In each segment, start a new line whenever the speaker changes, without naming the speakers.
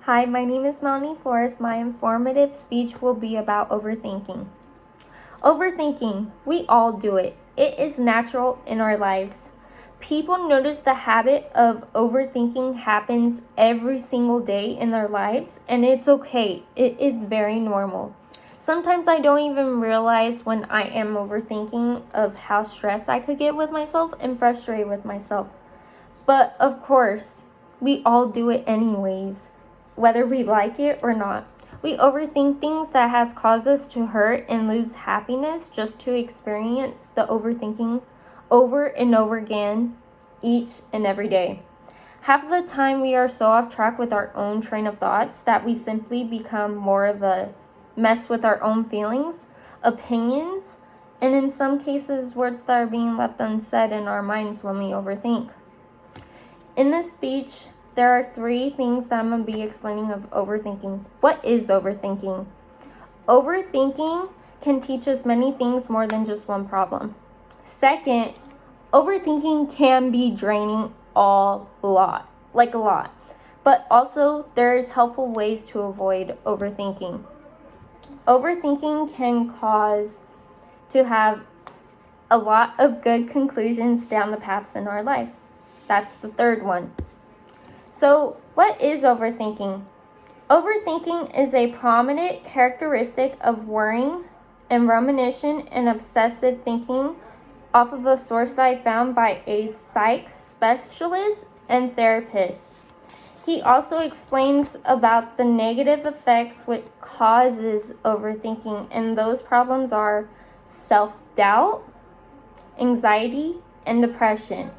Hi, my name is Melanie Flores. My informative speech will be about overthinking. Overthinking, we all do it. It is natural in our lives. People notice the habit of overthinking happens every single day in their lives, and it's okay. It is very normal. Sometimes I don't even realize when I am overthinking of how stressed I could get with myself and frustrated with myself. But of course, we all do it anyways, whether we like it or not. We overthink things that has caused us to hurt and lose happiness just to experience the overthinking over and over again each and every day. Half of the time we are so off track with our own train of thoughts that we simply become more of a mess with our own feelings, opinions, and in some cases words that are being left unsaid in our minds when we overthink. In this speech, there are 3 things that I'm going to be explaining of overthinking. What is overthinking? Overthinking can teach us many things more than just one problem. Second, overthinking can be draining a lot. But also, there's helpful ways to avoid overthinking. Overthinking can cause to have a lot of good conclusions down the paths in our lives. That's the third one. So, what is overthinking? Overthinking is a prominent characteristic of worrying and rumination and obsessive thinking off of a source that I found by a psych specialist and therapist. He also explains about the negative effects which causes overthinking, and those problems are self-doubt, anxiety, and depression.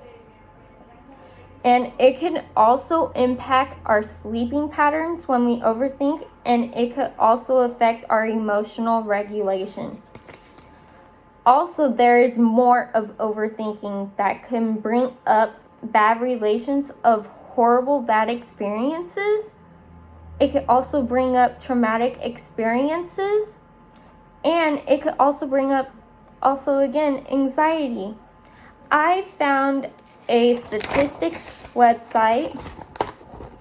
And it can also impact our sleeping patterns when we overthink, and it could also affect our emotional regulation. Also, there is more of overthinking that can bring up bad relations of horrible bad experiences. It could also bring up traumatic experiences, and it could also bring up anxiety. I found a statistic website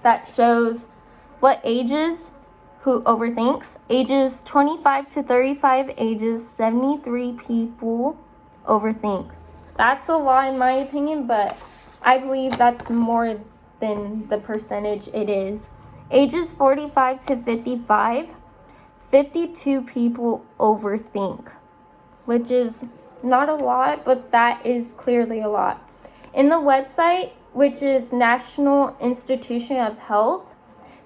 that shows what ages who overthinks. Ages 25 to 35, ages 73 people overthink. That's a lot in my opinion, but I believe that's more than the percentage it is. Ages 45 to 55, 52 people overthink, which is not a lot, but that is clearly a lot. In the website, which is National Institution of Health,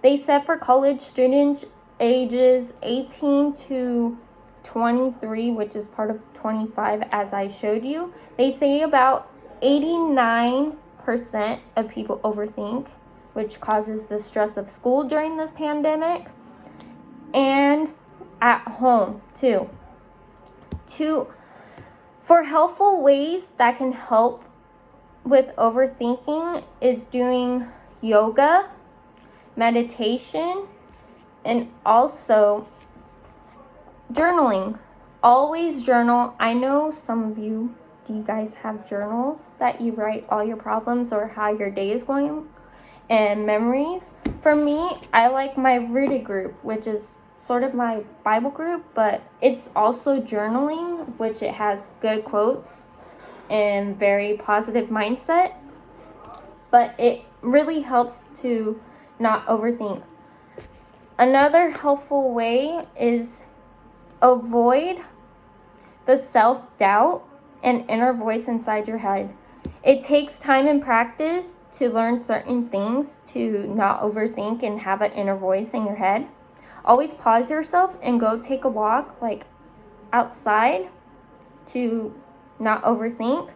they said for college students ages 18 to 23, which is part of 25 as I showed you, they say about 89% of people overthink, which causes the stress of school during this pandemic and at home too. For helpful ways that can help with overthinking is doing yoga, meditation, and also journaling. Always journal. I know some of you, do you guys have journals that you write all your problems or how your day is going and memories? For me, I like my Rooted group, which is sort of my Bible group, but it's also journaling, which it has good quotes and very positive mindset, but it really helps to not overthink. Another helpful way is avoid the self-doubt and inner voice inside your head. It takes time and practice to learn certain things to not overthink and have an inner voice in your head. Always pause yourself and go take a walk, outside, to not overthink.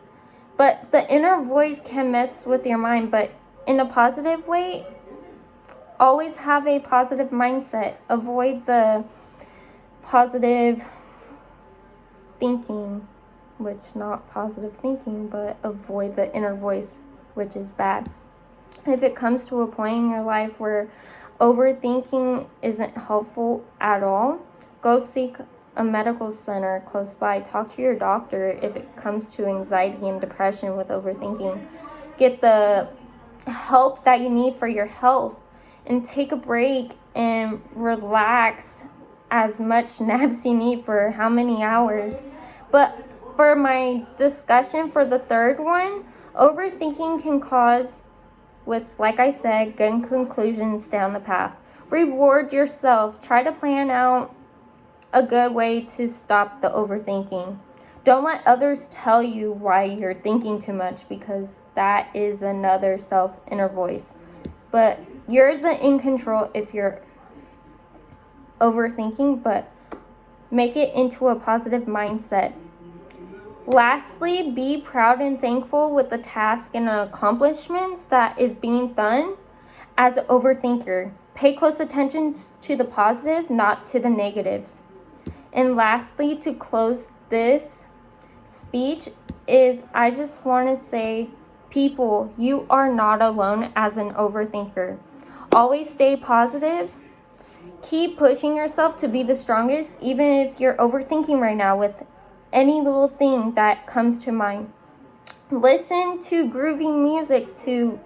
But the inner voice can mess with your mind, but in a positive way. Always have a positive mindset. Avoid the positive thinking, which not positive thinking, but avoid the inner voice, which is bad. If it comes to a point in your life where overthinking isn't helpful at all, go seek a medical center close by. Talk to your doctor if it comes to anxiety and depression with overthinking. Get the help that you need for your health and take a break and relax as much naps you need for how many hours. But for my discussion for the third one, overthinking can cause, with, like I said, good conclusions down the path. Reward yourself. Try to plan out a good way to stop the overthinking. Don't let others tell you why you're thinking too much, because that is another inner voice. But you're in control if you're overthinking, but make it into a positive mindset. Lastly, be proud and thankful with the task and accomplishments that is being done. As an overthinker, pay close attention to the positive, not to the negatives. And lastly, to close this speech is I just want to say, people, you are not alone as an overthinker. Always stay positive. Keep pushing yourself to be the strongest, even if you're overthinking right now with any little thing that comes to mind. Listen to groovy music to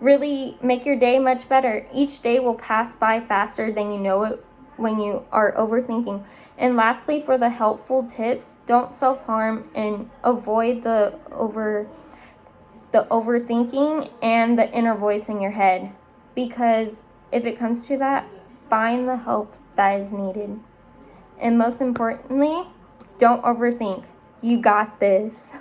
really make your day much better. Each day will pass by faster than you know it when you are overthinking. And lastly, for the helpful tips, don't self-harm and avoid the overthinking and the inner voice in your head, because if it comes to that, find the help that is needed. And most importantly, don't overthink. You got this.